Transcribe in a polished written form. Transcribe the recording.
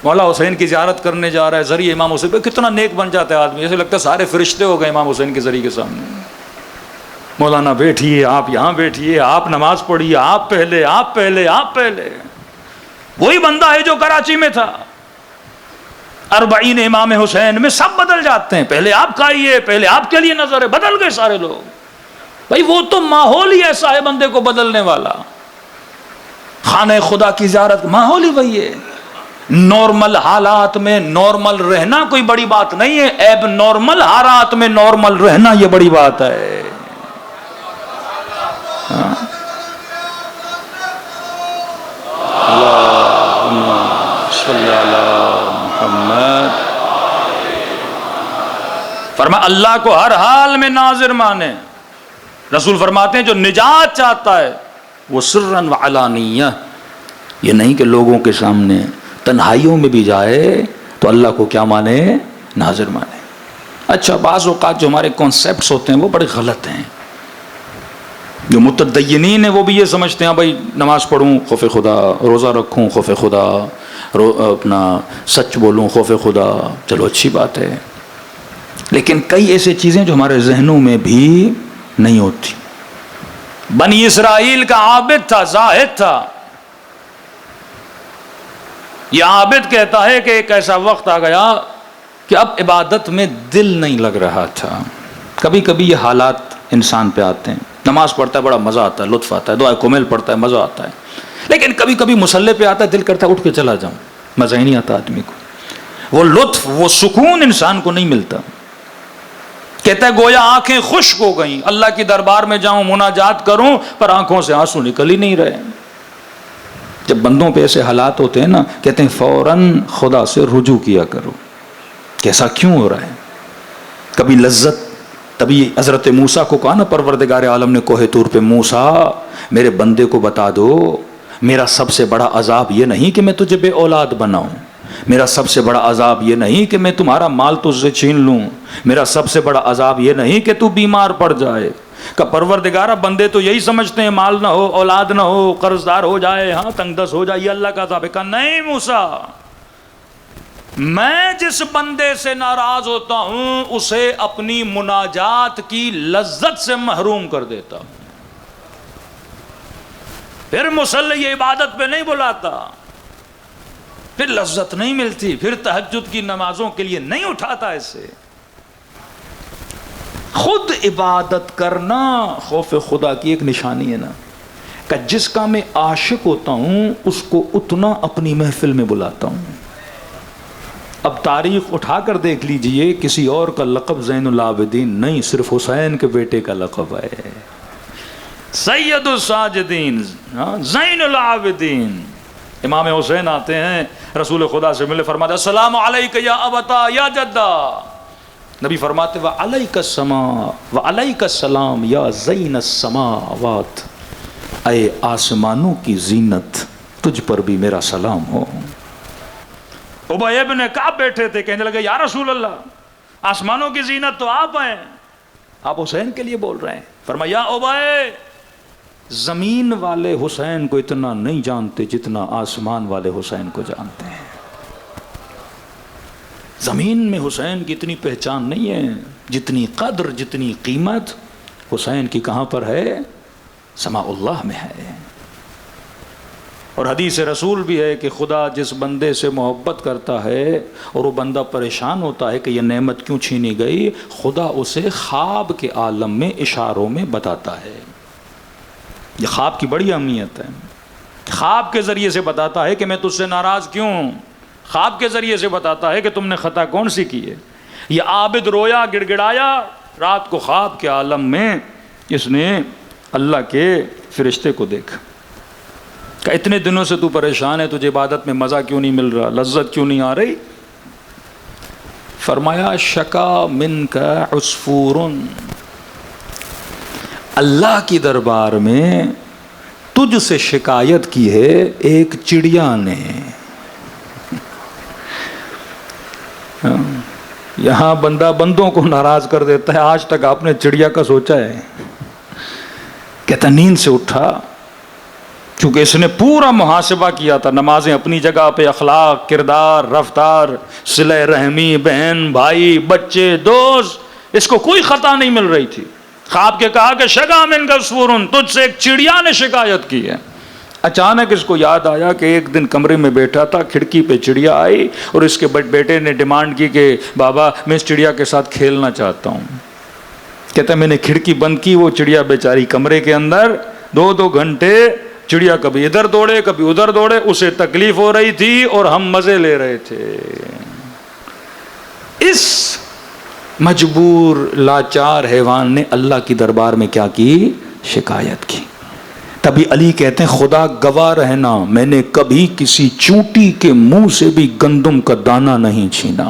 مولا حسین کی زیارت کرنے جا رہا ہے ذریعے امام حسین پہ، کتنا نیک بن جاتا ہے آدمی، ایسے لگتا ہے سارے فرشتے ہو گئے امام حسین کے ذریعے کے سامنے. مولانا بیٹھیے، آپ یہاں بیٹھیے، آپ نماز پڑھیے، آپ پہلے آپ پہلے آپ پہلے. وہی بندہ ہے جو کراچی میں تھا، 40 امام حسین میں سب بدل جاتے ہیں. پہلے آپ کھائیے، پہلے آپ کے لیے نظر ہے، بدل گئے سارے لوگ. بھائی وہ تو ماحول ہی ایسا ہے بندے کو بدلنے والا. خانہ خدا کی زیارت ماحول ہی وہی ہے. نارمل حالات میں نارمل رہنا کوئی بڑی بات نہیں ہے، ایب نارمل حالات میں نارمل رہنا یہ بڑی بات ہے. اللہم صلی علی محمد. فرمایا اللہ کو ہر حال میں ناظر مانے. رسول فرماتے ہیں جو نجات چاہتا ہے وہ سرًا و علانیہ، یہ نہیں کہ لوگوں کے سامنے، تنہائیوں میں بھی جائے تو اللہ کو کیا مانے؟ ناظر مانے. اچھا بعض اوقات جو ہمارے کانسیپٹس ہوتے ہیں وہ بڑے غلط ہیں. جو متدینین ہیں وہ بھی یہ سمجھتے ہیں بھائی نماز پڑھوں خوف خدا، روزہ رکھوں خوف خدا، اپنا سچ بولوں خوف خدا، چلو اچھی بات ہے. لیکن کئی ایسی چیزیں جو ہمارے ذہنوں میں بھی نہیں ہوتی. بنی اسرائیل کا عابد تھا، زاہد تھا. یہ عابد کہتا ہے کہ ایک ایسا وقت آ گیا کہ اب عبادت میں دل نہیں لگ رہا تھا. کبھی کبھی یہ حالات انسان پہ آتے ہیں. نماز پڑھتا ہے بڑا مزہ آتا ہے، لطف آتا ہے، دعائے کمیل پڑھتا ہے مزہ آتا ہے، لیکن کبھی کبھی مصلی پہ آتا ہے دل کرتا ہے اٹھ کے چلا جاؤں، مزہ ہی نہیں آتا آدمی کو. وہ لطف وہ سکون انسان کو نہیں ملتا. کہتا ہے گویا آنکھیں خشک ہو گئیں، اللہ کی دربار میں جاؤں مناجات کروں پر آنکھوں سے آنسو نکل ہی نہیں رہے. جب بندوں پہ ایسے حالات ہوتے ہیں نا، کہتے ہیں فوراً خدا سے رجوع کیا کرو کہ ایسا کیوں ہو رہا ہے. کبھی لذت، تبھی حضرت موسیٰ کو کہا نا پروردگار عالم نے کوہ طور پہ، موسیٰ میرے بندے کو بتا دو میرا سب سے بڑا عذاب یہ نہیں کہ میں تجھے بے اولاد بناؤں، میرا سب سے بڑا عذاب یہ نہیں کہ میں تمہارا مال تجھ سے چھین لوں، میرا سب سے بڑا عذاب یہ نہیں کہ تو بیمار پڑ جائے. کہ پروردگارہ بندے تو یہی سمجھتے ہیں مال نہ ہو، اولاد نہ ہو، قرض دار ہو جائے، ہاں تنگ دست ہو جائے، یہ اللہ کا عذاب ہے. کہا نہیں موسیٰ، میں جس بندے سے ناراض ہوتا ہوں اسے اپنی مناجات کی لذت سے محروم کر دیتا ہوں. پھر مصلی یہ عبادت پہ نہیں بلاتا، پھر لذت نہیں ملتی، پھر تہجد کی نمازوں کے لیے نہیں اٹھاتا. ایسے خود عبادت کرنا خوف خدا کی ایک نشانی ہے نا، کہ جس کا میں عاشق ہوتا ہوں اس کو اتنا اپنی محفل میں بلاتا ہوں. اب تاریخ اٹھا کر دیکھ لیجئے، کسی اور کا لقب زین العابدین نہیں، صرف حسین کے بیٹے کا لقب ہے. سید الساجدین، زین العابدین. امام حسین آتے ہیں رسول خدا سے ملے، فرماتے السلام علیک یا ابتا یا جدہ. نبی فرماتے وعلیک السلام وعلیک السلام یا زین السماوات، اے آسمانوں کی زینت تجھ پر بھی میرا سلام ہو. ابی ابن کعب بیٹھے تھے، کہنے لگے یا رسول اللہ آسمانوں کی زینت تو آپ ہیں، آپ حسین کے لیے بول رہے ہیں. فرمایا ابی، زمین والے حسین کو اتنا نہیں جانتے جتنا آسمان والے حسین کو جانتے ہیں. زمین میں حسین کی اتنی پہچان نہیں ہے جتنی قدر، جتنی قیمت حسین کی کہاں پر ہے؟ سماء اللہ میں ہے. اور حدیث رسول بھی ہے کہ خدا جس بندے سے محبت کرتا ہے اور وہ بندہ پریشان ہوتا ہے کہ یہ نعمت کیوں چھینی گئی، خدا اسے خواب کے عالم میں اشاروں میں بتاتا ہے. یہ خواب کی بڑی اہمیت ہے. خواب کے ذریعے سے بتاتا ہے کہ میں تجھ سے ناراض کیوں ہوں، خواب کے ذریعے سے بتاتا ہے کہ تم نے خطا کون سی کی ہے. یہ عابد رویا، گڑ گڑایا رات کو خواب کے عالم میں، اس نے اللہ کے فرشتے کو دیکھا کہ اتنے دنوں سے تو پریشان ہے، تجھے عبادت میں مزہ کیوں نہیں مل رہا، لذت کیوں نہیں آ رہی. فرمایا شکا من کا عصفور، اللہ کی دربار میں تجھ سے شکایت کی ہے ایک چڑیا نے. یہاں بندہ بندوں کو ناراض کر دیتا ہے. آج تک آپ نے چڑیا کا سوچا ہے؟ کہتا نیند سے اٹھا کیونکہ اس نے پورا محاسبہ کیا تھا، نمازیں اپنی جگہ پہ، اخلاق، کردار، رفتار، صلہ رحمی، بہن بھائی، بچے، دوست، اس کو کوئی خطا نہیں مل رہی تھی۔ خواب کے کہا کہ شگا من گسورن، تجھ سے ایک چڑیا نے شکایت کی ہے۔ اچانک اس کو یاد آیا کہ ایک دن کمرے میں بیٹھا تھا، کھڑکی پہ چڑیا آئی اور اس کے بیٹے نے ڈیمانڈ کی کہ بابا میں اس چڑیا کے ساتھ کھیلنا چاہتا ہوں۔ کہتا ہے میں نے کھڑکی بند کی، وہ چڑیا بیچاری کمرے کے اندر 2 گھنٹے چڑیا کبھی ادھر دوڑے کبھی ادھر دوڑے، اسے تکلیف ہو رہی تھی اور ہم مزے لے رہے تھے۔ اس مجبور لاچار حیوان نے اللہ کی دربار میں کیا کی؟ شکایت کی۔ تبھی علی کہتے ہیں خدا گواہ رہنا میں نے کبھی کسی چونٹی کے منہ سے بھی گندم کا دانہ نہیں چھینا۔